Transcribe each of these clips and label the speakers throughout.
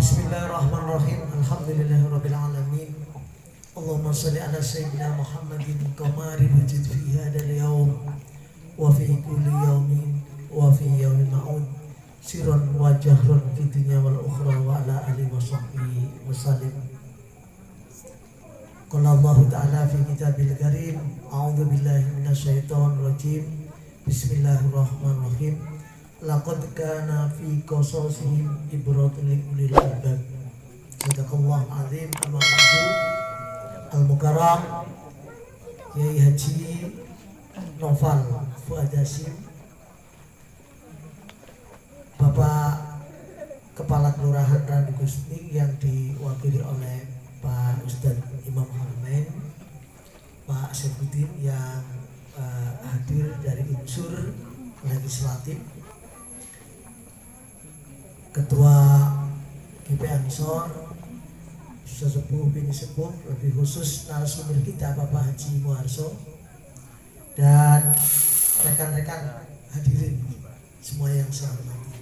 Speaker 1: Bismillahirrahmanirrahim. Alhamdulillahirabbil alamin. Allahumma shalli ala sayyidina Muhammadin qamari wujud fi hadzal yaum wa fi kulli yaumin wa fi yaumin ma'ud sirran wa jahran fi dunya wal ukhra wa ala alihi wa sahbihi wasallim. Qala Allah ta'ala fi kitabil karim, a'udzu billahi minasyaitonir rajim. Bismillahirrahmanirrahim. Laqad kana fi qasasihim ibratun lil albab. Sadaqallahu azim. Amma ba'du. Al-Mukarram Kiai Haji Noval Fuad Hasyim, Bapak Kepala Kelurahan Randu Gusti yang diwakili oleh Pak Ustadz Imam Haramain, Pak Syefuddin yang hadir dari unsur legislatif, Ketua GP Ansor, sesepuh bini sepuh, lebih khusus narasumber kita Bapak Haji Muharso, dan rekan-rekan hadirin semua yang saya hormati.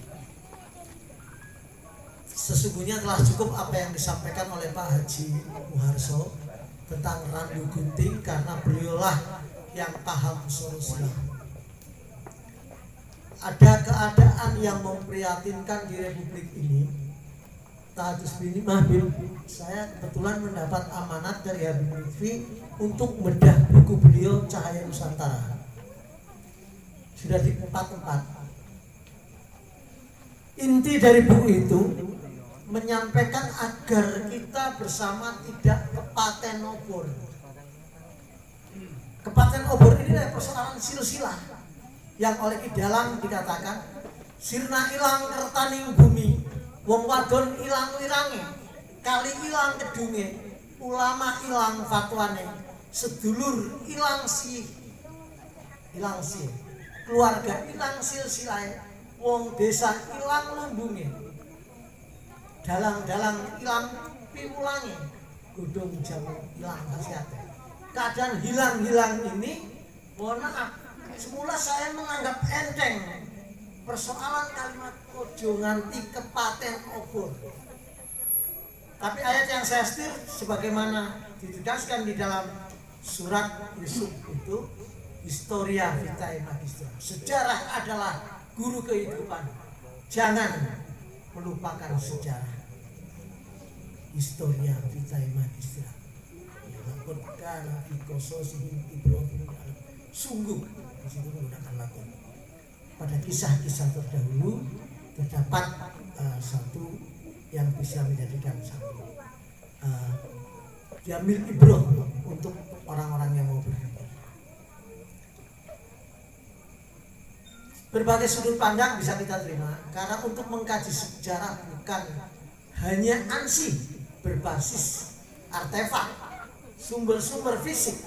Speaker 1: Sesungguhnya telah cukup apa yang disampaikan oleh Pak Haji Muharso tentang Randu Gunting, karena beliaulah yang paham solusinya. Ada keadaan yang memprihatinkan di Republik ini. Tahdus bin Mahbib, saya kebetulan mendapat amanat dari Habib Lutfi untuk membedah buku beliau Cahaya Nusantara. Sudah di tempat-tempat. Inti dari buku itu menyampaikan agar kita bersama tidak kepaten obor. Kepaten obor ini adalah persoalan silsilah yang oleh Ki Dalang dikatakan sirna ilang kertaning bumi, wong wadon ilang wirange, kali ilang kedunge, ulama ilang fatwane, sedulur ilang sih, keluarga ilang silsilahe, wong desa ilang lumbunge, dalang-dalang ilang piwulange, godhong jamu ilang khasiate. Keadaan hilang-hilang ini, mohon maaf, semula saya menganggap enteng persoalan kalimat ojo nganti kepaten obor. Tapi ayat yang saya setir sebagaimana ditegaskan di dalam surat Yusuf itu, Historia Vitae Magistra. Sejarah adalah guru kehidupan. Jangan melupakan sejarah. Historia Vitae Magistra. Karena fikososihim ibrohim, sungguh di situ menggunakan lakon. Pada kisah-kisah terdahulu terdapat satu yang bisa menjadikan satu jamil ibroh untuk orang-orang yang mau berpikir. Berbagai sudut pandang bisa kita terima, karena untuk mengkaji sejarah bukan hanya ansih berbasis artefak, sumber-sumber fisik,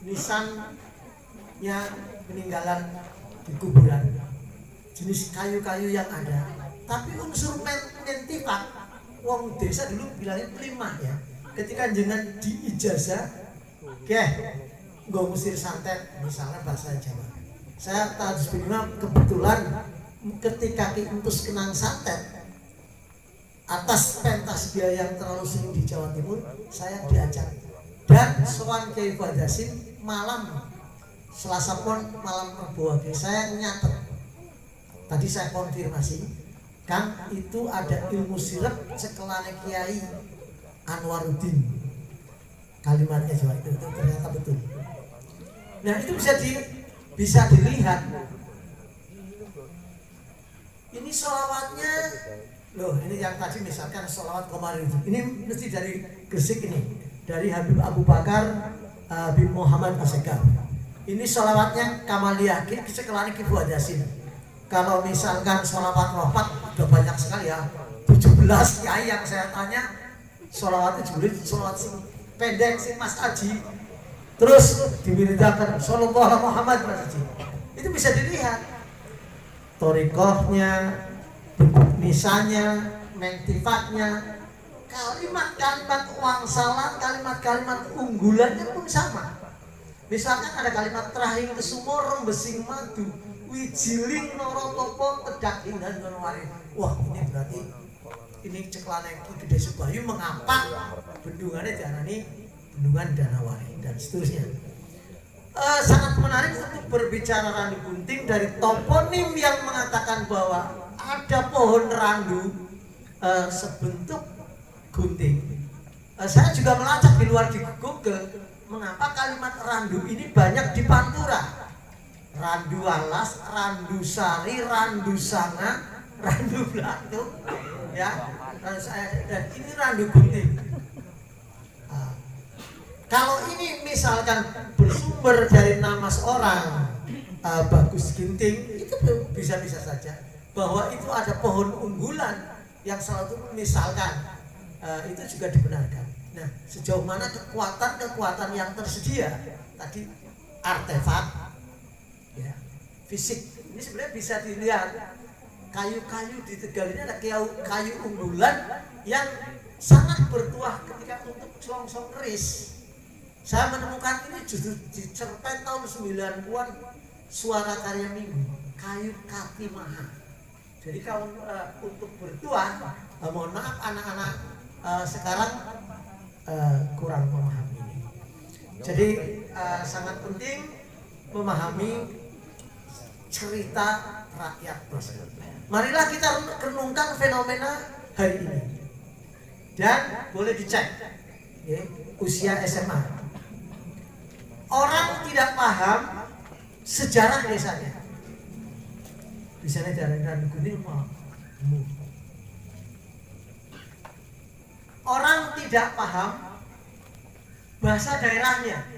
Speaker 1: nisannya peninggalan di kuburan, jenis kayu-kayu yang ada, tapi unsur mentifak, wong desa dulu bilangnya pelimah ya. Ketika jangan diijazah, nggak musir santet, misalnya bahasa Jawa. Saya Tahdus bin Imam kebetulan ketika Entus kenang santet atas pentas dia yang terlalu sering di Jawa Timur, saya diajak dan sowan Kiai Fuad Hasyim malam Selasa pon malam Rabu Wage. Saya nyatet, tadi saya konfirmasi, Kang, itu ada ilmu sirep sekelane Kiai Anwaruddin. Kalimatnya Jawa itu ternyata betul. Nah itu bisa dilihat. Ini sholawatnya, loh ini yang tadi misalkan sholawat kemarin ini mesti dari Gresik ini, dari Habib Abu Bakar Habib Muhammad Asegaf. Ini sholawatnya Kamaliyah sekelani Ki Fuad Hasyim. Kalau misalkan sholawat rohmat udah banyak sekali ya, 17 kiai yang saya tanya sholawatnya jebule sholawat sing pendek sing Mas Aji, terus diwiridakan Sallallahu Muhammad Mas Aji. Itu bisa dilihat torikohnya, bentuk nisannya, mentifaknya, kalimat-kalimat wangsalan, kalimat-kalimat unggulannya pun sama. Misalkan ada kalimat terakhir kesumur rembesing madu, wijiling norotopo kedak indan nonwari. Wah, ini berarti ini ceklane Ki Gede Subayu mengapa bendungannya diarani bendungan Danawari dan seterusnya. Sangat menarik untuk berbicara Randu Gunting dari toponim yang mengatakan bahwa ada pohon randu sebentuk gunting. Saya juga melacak di luar di Google mengapa kalimat randu ini banyak di Pantura. Randu alas, randu sari, randu sanga, randu blatu, ya. Dan ini randu gunting. Kalau ini misalkan bersumber dari nama seorang Bagus Ginting, itu bisa-bisa saja bahwa itu ada pohon unggulan yang selalu misalkan itu juga dibenarkan. Nah, sejauh mana kekuatan yang tersedia tadi artefak, ya, fisik ini sebenarnya bisa dilihat. Kayu-kayu di Tegal ini ada kayu unggulan yang sangat bertuah ketika untuk selongsong keris. Saya menemukan ini justru di cerpen tahun 90-an Suara Karya Minggu, kayu Katimaha. Jadi kalau untuk bertuah, mohon maaf anak-anak sekarang kurang memahami ini. Jadi sangat penting memahami cerita rakyat tersebut. Marilah kita renungkan fenomena hari ini. Dan boleh dicek ya, usia SMA. Orang tidak paham sejarah desanya. Misalnya dari Randu Gunting orang tidak paham bahasa daerahnya.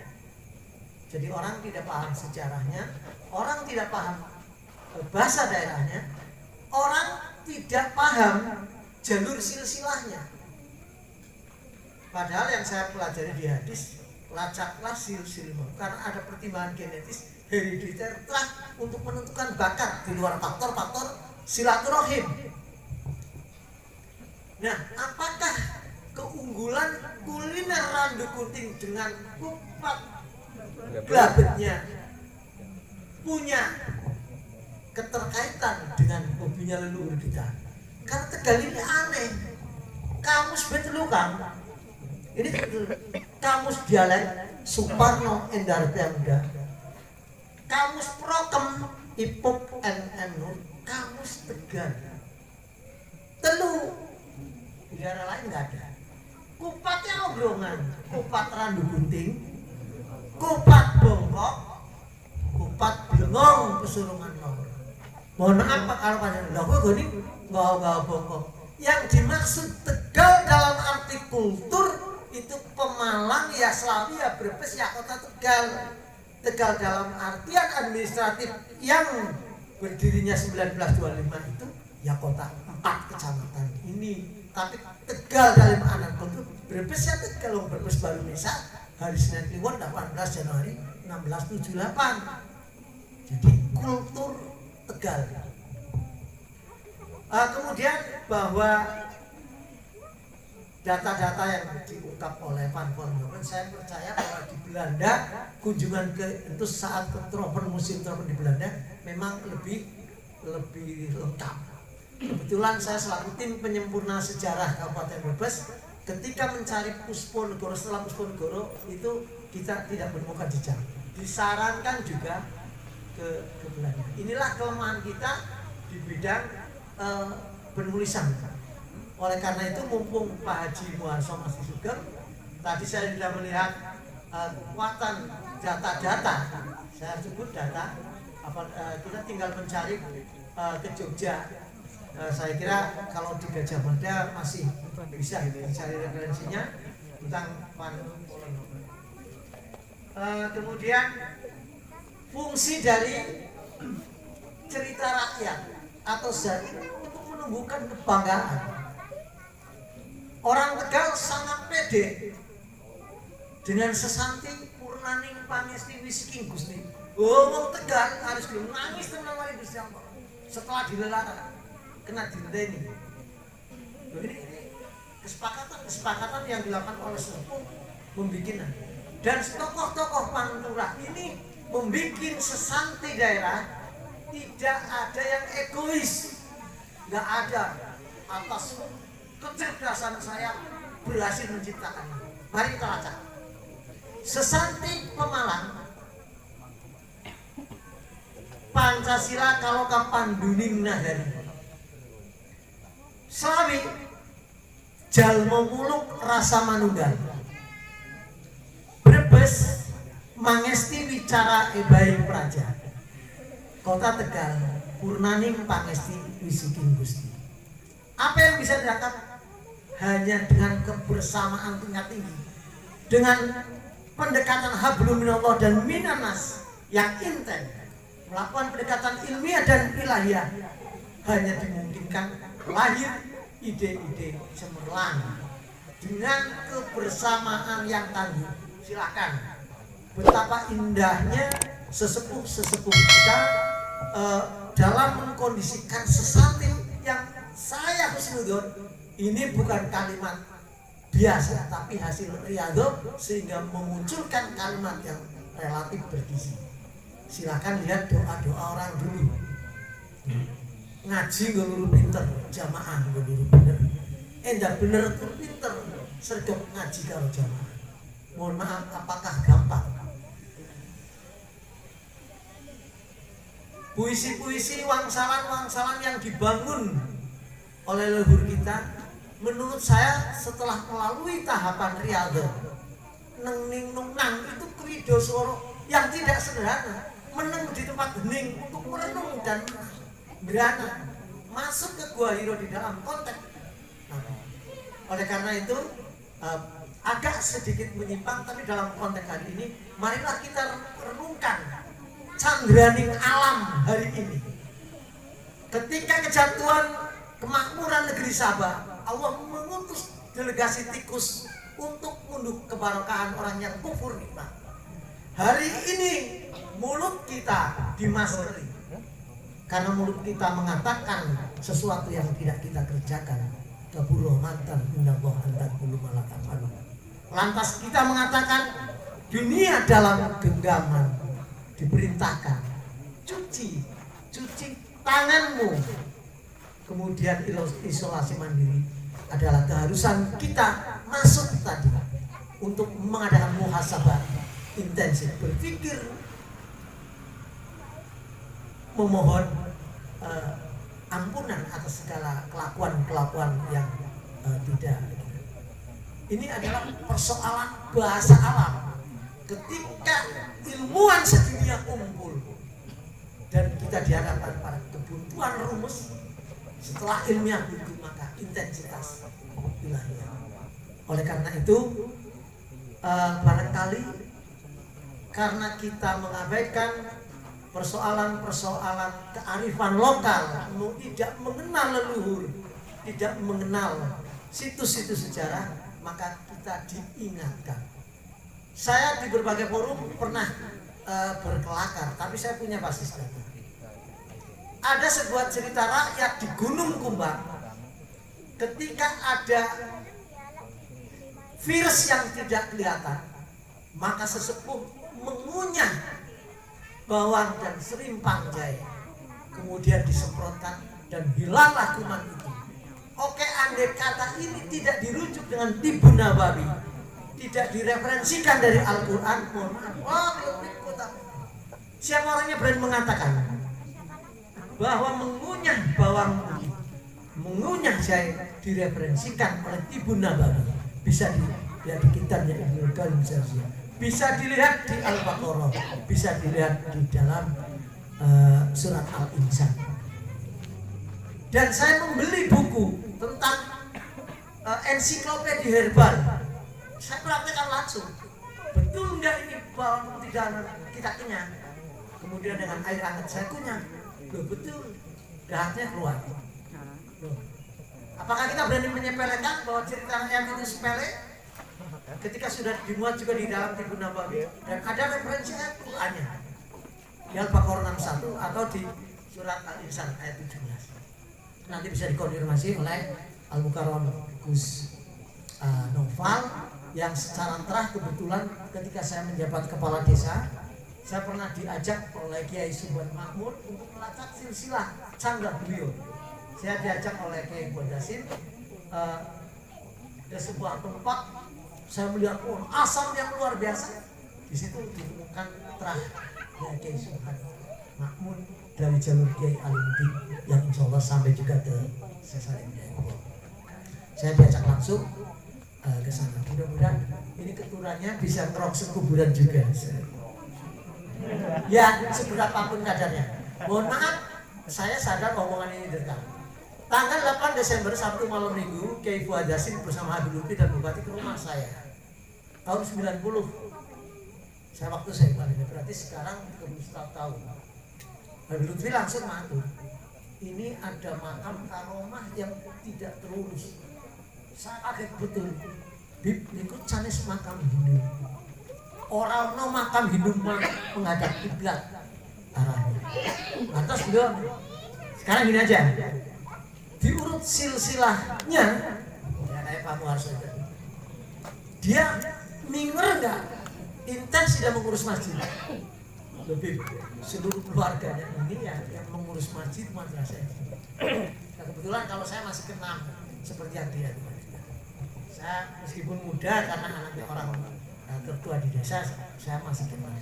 Speaker 1: Jadi orang tidak paham sejarahnya, orang tidak paham bahasa daerahnya, orang tidak paham jalur silsilahnya. Padahal yang saya pelajari di hadis, lacaklah silsilmu, karena ada pertimbangan genetis herediter untuk menentukan bakat di luar faktor-faktor silaturahim. Nah, apakah keunggulan kuliner Randu Gunting dengan kupat gelabetnya punya keterkaitan dengan hobinya leluhur kita? Karena Tegal ini aneh. Kamus Betelukang ini kamus dialek Suparno Endar Pemda, kamus Prokem Ipuk NM Nur, kamus Tegal. Telu di daerah lain nggak ada. Kupatnya Ogrongan, kupat Randu Gunting, kupat Bongkok, kupat Blengong Pesulungan Lor. Mohon maaf Pak kalau panjang lho gini nggak Bongkok. Yang dimaksud Tegal dalam arti kultur itu Pemalang, ya Slawi, ya Brebes, ya kota Tegal. Tegal dalam artian administratif yang berdirinya 1925 itu ya kota 4 kecamatan ini. Tapi Tegal dalam anak kultur Brebes ya Tegal, Brebes baru Mesa hari Senin Kliwon 18 Januari 1678. Jadi kultur Tegal. Kemudian bahwa data-data yang diungkap oleh Van Vormeulen, saya percaya bahwa di Belanda kunjungan ke itu saat ke Tropen, musim Tropen di Belanda memang lebih lengkap. Kebetulan saya selaku tim penyempurna sejarah Kabupaten Brebes, ketika mencari Pusponegoro, setelah Pusponegoro itu kita tidak menemukan jejak. Disarankan juga ke Belanda. Inilah kelemahan kita di bidang penulisan. Oleh karena itu mumpung Pak Haji Muharso masih sugeng, tadi saya sudah melihat kekuatan data-data, saya sebut data, kita tinggal mencari ke Jogja. Saya kira kalau di Gajah Mada masih bisa dicari referensinya tentang kemudian fungsi dari cerita rakyat atau untuk menumbuhkan kebanggaan. Orang Tegal sangat pede dengan sesanti purnaning pangesti wisiking Gusti. Wong Tegal harus belum nangis tenan mari Gusti Allah. Setelah dilelara kena dinteni. Ini kesepakatan yang dilakukan oleh sepuh membikin dan tokoh-tokoh Pantura ini membikin sesanti daerah tidak ada yang egois, nggak ada atas kecerdasan saya berhasil menciptakannya. Mari kita baca. Sesantik Pemalang, Pancasila kalau kapanduning nagari. Slawi jalma muluk rasa manunggal. Brebes mangesti wicara ebaing praja. Kota Tegal purnaning pangesti wisiking Gusti. Apa yang bisa didapat? Hanya dengan kebersamaan tingkat tinggi, dengan pendekatan hablum minallah dan minanas yang intens, melakukan pendekatan ilmiah dan ilahiyah, hanya dimungkinkan lahir ide-ide cemerlang dengan kebersamaan yang tangguh. Silakan, betapa indahnya sesepuh-sesepuh kita dalam mengkondisikan sesatin yang saya husnudon. Ini bukan kalimat biasa, tapi hasil riyadhah sehingga memunculkan kalimat yang relatif bergizi. Silakan lihat doa-doa orang dulu. Ngaji ngeluru pinter, jamaah ngeluru bener. Endah bener tuh pinter, sergap ngaji kalau jamaah. Mohon maaf, apakah gampang? Puisi-puisi wangsalan-wangsalan yang dibangun oleh leluhur kita, menurut saya setelah melalui tahapan riyadhah, neng nung nang itu krido suara yang tidak sederhana, meneng di tempat hening untuk merenung dan berana masuk ke Gua Hiro di dalam konteks. Oleh karena itu agak sedikit menyimpang, tapi dalam konteks hari ini marilah kita renungkan candraning alam hari ini. Ketika kejatuhan kemakmuran negeri Sabah, Allah mengutus delegasi tikus untuk nunduk kebarokahan orang yang kufur nikmat. Hari ini mulut kita dimasteri karena mulut kita mengatakan sesuatu yang tidak kita kerjakan. Kaburo mantan minallah antan bulu malakam. Lantas kita mengatakan dunia dalam genggaman, diperintahkan cuci tanganmu. Kemudian isolasi mandiri adalah keharusan kita masuk tadi untuk mengadakan muhasabah intensif, berpikir, memohon ampunan atas segala kelakuan yang tidak. Ini adalah persoalan bahasa alam. Ketika ilmuwan sedunia kumpul dan kita dihadapkan pada kebuntuan rumus, setelah ilmiah itu maka intensitas ilahiyah. Oleh karena itu barangkali karena kita mengabaikan persoalan-persoalan kearifan lokal, tidak mengenal leluhur, tidak mengenal situs-situs sejarah, maka kita diingatkan. Saya di berbagai forum pernah berkelakar, tapi saya punya basis data. Ada sebuah cerita rakyat di Gunung Kumbang, ketika ada virus yang tidak kelihatan, maka sesepuh mengunyah bawang dan serimpang jahe, kemudian disemprotkan dan hilanglah kuman itu. Oke, andai kata ini tidak dirujuk dengan Tibun Nabawi, tidak direferensikan dari Al-Quran, mohon maaf, siapa orangnya berani mengatakan bahwa mengunyah bawang putih, mengunyah jahe direferensikan oleh Tibun Nabawi? Bisa dilihat di kitabnya Ibnu Qayyim Jauziyah, bisa dilihat di Al-Baqarah, bisa dilihat di dalam surat Al-Insan. Dan saya membeli buku tentang ensiklopedia herbal. Saya praktekkan langsung. Betul nggak ini bawang putih dan kita kenyang? Kemudian dengan air hangat saya kunyah. Loh, betul, dahatnya keluar. Loh, apakah kita berani menyepelekan bahwa cerita ayam itu sepele? Ketika sudah dimuat juga di dalam Tibun Nabawi dan ada referensi Al-Qur'annya di Al-Baqarah 61 atau di surat Al-Insan ayat 17. Nanti bisa dikonfirmasi oleh Al-Mukarram Gus Noval yang secara terah kebetulan ketika saya menjabat kepala desa, saya pernah diajak oleh Kiai Subhan Makmur untuk melacak silsilah canggah beliau. Saya diajak oleh Kiai Bondasin ke sebuah tempat, saya melihat asam yang luar biasa. Di situ ditemukan terahnya Kiai Subhan Makmun dari jalur Kiai Alimuddin yang insya Allah sampai juga ke Sesalim Jayapura. Saya diajak langsung ke sana. Mudah-mudahan ini keturannya bisa ngeroksen kuburan juga. Ya, seberapapun kadarnya. Mohon maaf, saya sadar omongan ini direkam. Tanggal 8 Desember Sabtu malam Minggu, Kiai Fuad Yasin bersama Habib Lutfi dan Bupati ke rumah saya. Tahun 90. Waktu saya paling berarti sekarang 31 tahun. Habib Lutfi langsung matur. Ini ada makam karomah yang tidak terurus. Saya kaget betul. Bib, ikut sanes makam Hindu. Orang no makam Hindu menghadap kiblat arahnya. Lantas beliau sekarang gini aja. Diurut silsilahnya, ya kayak Pak Muharso itu. Dia minger nggak intens tidak mengurus masjid. Lebih seluruh keluarganya ini ya yang mengurus masjid madrasah. Nah, kebetulan kalau saya masih kenal seperti yang dia. Saya meskipun muda karena anaknya orang tertua di desa, saya masih kenal.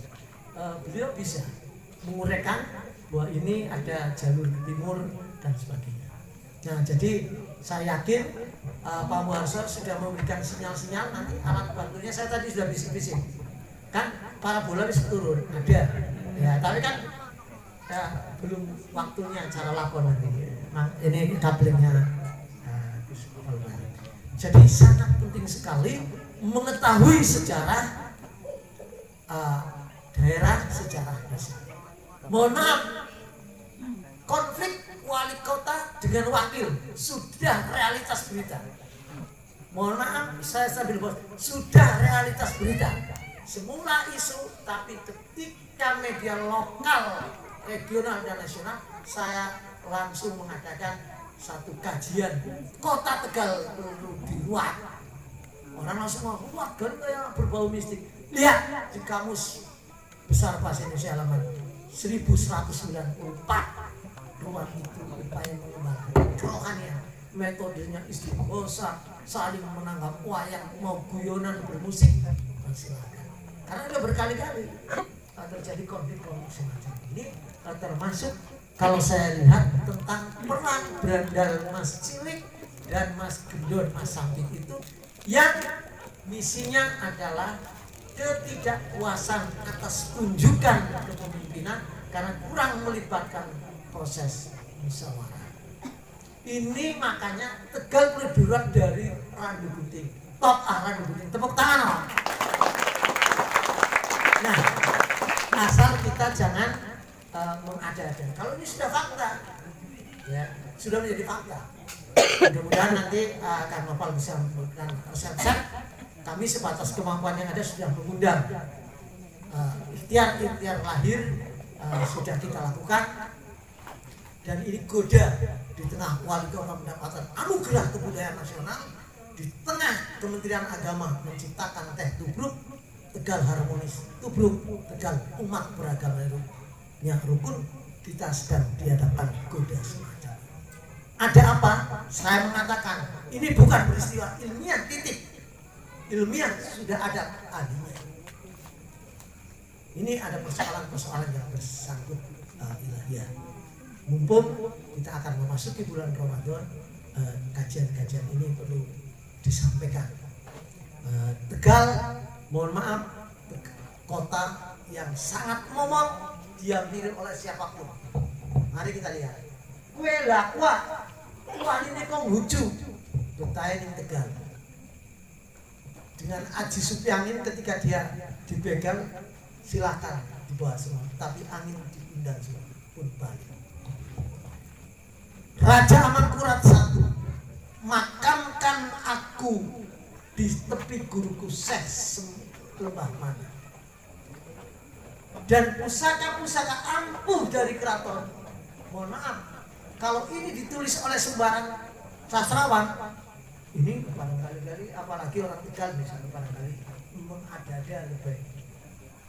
Speaker 1: Beliau bisa menguraikan bahwa ini ada jalur ke timur dan sebagainya. Nah, jadi saya yakin Pak Muharso sudah memberikan sinyal-sinyal. Nanti alat bantunya saya tadi sudah bisik-bisik. Kan parabola bisa turun, ada. Ya, tapi kan ya, belum waktunya cara lapor nanti. Nah, ini kablingnya. Jadi sangat penting sekali mengetahui sejarah daerah, sejarah desa. Mohon maaf, konflik wali kota dengan wakil sudah realitas berita. Mohon maaf, saya sambil bos, sudah realitas berita. Semula isu, tapi ketika media lokal, regional dan nasional, saya langsung mengadakan satu kajian kota Tegal perlu diruat. Orang langsung mau, wah kan kayak berbau mistik. Lihat di kamus besar bahasa Indonesia halaman 1194. Ruang itu upaya mengembangkan kerohanian, metodenya istighosa, saling menanggap wayang, mau guyonan bermusik, silakan. Karena udah berkali-kali terjadi konflik-konflik semacam ini, termasuk kalau saya lihat tentang perang berandal Mas Cilik dan Mas Gendon, Mas Sampit itu yang misinya adalah ketidakpuasan atas tunjukan kepemimpinan karena kurang melibatkan proses musyawarah. Ini makanya Tegal perlu diruat dari Randu Gunting. Top Randu Gunting. Tepuk tangan. Nah, asal kita jangan mengada-ada. Kalau ini sudah fakta, ya sudah menjadi fakta. Mudah-mudahan nanti Kang Nopal bisa memberikan resep-resep. Kami sebatas kemampuan yang ada sudah mengundang ikhtiar lahir sudah kita lakukan. Dan ini goda di tengah wali kota mendapatkan anugerah kebudayaan nasional, di tengah Kementerian Agama menciptakan teh tubruk Tegal harmonis, tubruk Tegal umat beragama yang rukun, kita sedang dihadapkan goda semacam. Ada apa? Saya mengatakan ini bukan peristiwa ilmiah, titik. Ilmiah sudah ada ahlinya. Ini ada persoalan-persoalan yang bersangkut ilahiyah. Mumpung kita akan memasuki bulan Ramadan, kajian-kajian ini perlu disampaikan. Tegal, mohon maaf, kota yang sangat momok, diambil oleh siapapun. Mari kita lihat. Kue lakwa, kuah ini kong huju, betain yang Tegal. Dengan Aji Supyangin ketika dia dipegang, silakan dibawa semua. Tapi angin diundang semua pun balik. Raja Amangkurat I, makamkan aku di tepi guruku Syekh Lembah Mana. Dan pusaka-pusaka ampuh dari keraton. Mohon maaf, kalau ini ditulis oleh sembarang sastrawan, ini barangkali apalagi orang Tegal misalnya barangkali mengada-ada lebih.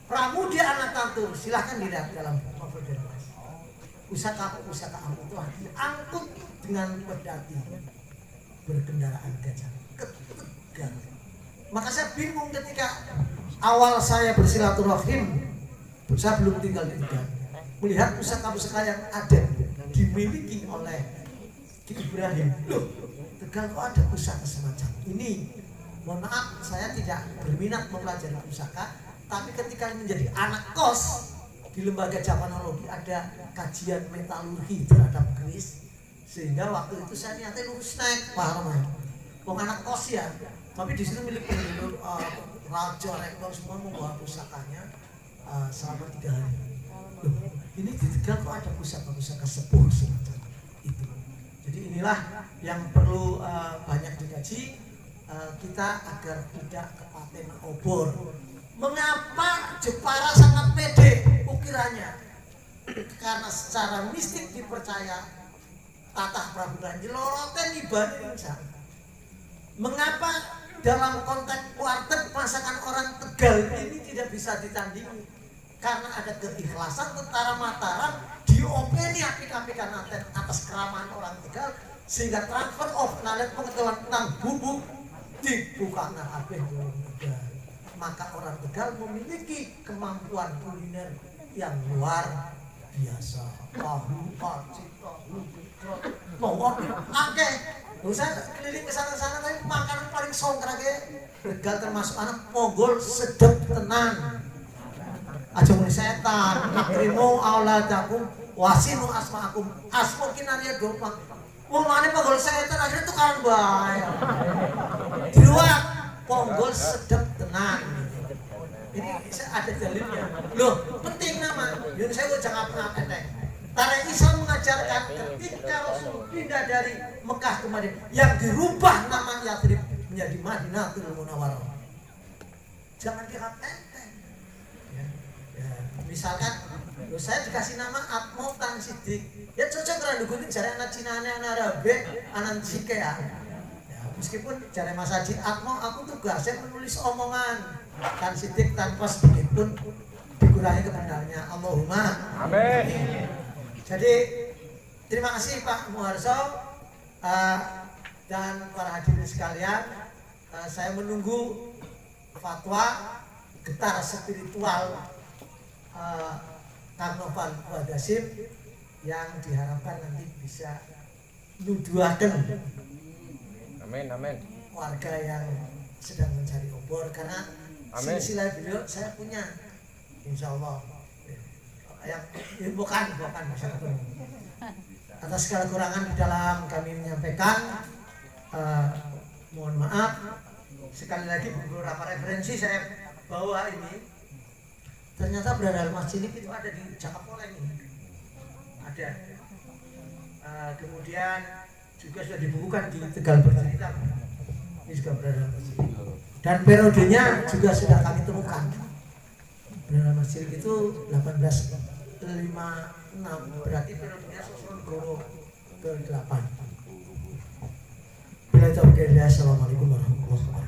Speaker 1: Pramudia Anantatur, silahkan dilihat dalam novel dari Mas. Pusaka ampuh itu diangkut dengan pedati. berkendaraan gajah ke Tegal. Maka saya bingung ketika awal saya bersilaturahim, saya belum tinggal di Tegal, melihat pusaka-pusaka yang ada dimiliki oleh Ki Ibrahim. Loh, Tegal kok ada pusaka semacam ini? Mohon maaf, saya tidak berminat mempelajari pusaka, tapi ketika menjadi anak kos di lembaga Javanologi ada kajian metalurgi terhadap keris, sehingga waktu itu saya niatnya lurus naik paham, wong anak kos ya, tapi di situ milik penduduk raja rektor semua membawa pusakanya selama 3 hari. Loh, ini di Tegal kok ada pusaka-pusaka sepuh semacam itu. Jadi inilah yang perlu banyak dikaji kita agar tidak kepaten obor. Mengapa Jepara sangat pede ukirannya? Karena secara mistik dipercaya Tatah Prabu Kanjeloroten ibadin sana. Mengapa dalam konteks warteg masakan orang Tegal ini tidak bisa ditandingi? Karena ada keikhlasan tentara Mataram diopeni apik-apikan atas keramahan orang Tegal, sehingga transfer of knowledge pengetahuan tentang bumbu dibuka kabeh wong Tegal. Maka orang Tegal memiliki kemampuan kuliner yang luar biasa. Tahu, tahu, akeh. Saya keliling ke sana-sana tapi makanan paling songkrak Tegal termasuk anak Ponggol sedep tenan. Aja muni setan, akrimu auladakum wasinu asma'akum. Asma kinarya doang. Wong mane Ponggol setan akhirnya tukaran bae. Di luar Ponggol sedep tenan. Ini ada dalilnya. Loh, penting nama. Yun saya jangan pernah pendek. Tarikh Islam mengajarkan ketika Rasul pindah dari Mekah ke Madinah, yang dirubah nama Yathrib menjadi Madinatul Munawwarah. Jangan dianggap enteng. Ya, misalkan, saya dikasih nama Atmo Tan Sidik. Ya cocok kan dukutin jare anak Cina, anak Arabe, anak Sike ya. Meskipun jare Mas Haji Atmo, aku tugasnya menulis omongan. Tan Sidik tanpa sedikit pun dikurangi kebenarannya. Allahumma amin. Jadi terima kasih Pak Muharso dan para hadirin sekalian. Saya menunggu fatwa getar spiritual Karnoval Wadasim yang diharapkan nanti bisa nuduhaken warga yang sedang mencari obor, karena silsilah beliau saya punya, insya Allah. Bukan bisa ketemu. Atas segala kurangan di dalam kami menyampaikan, mohon maaf. Sekali lagi beberapa referensi saya bawa ini. Ternyata berada masjid itu ada di Jakapoleng ini. Ada. Kemudian juga sudah dibukukan di Tegal Bercerita. Ini juga berada masjid. Dan periodenya juga sudah kami temukan. Berada masjid itu 1856, berarti periodenya Susunegoro ke-8. Bila itu oke, assalamualaikum warahmatullahi wabarakatuh.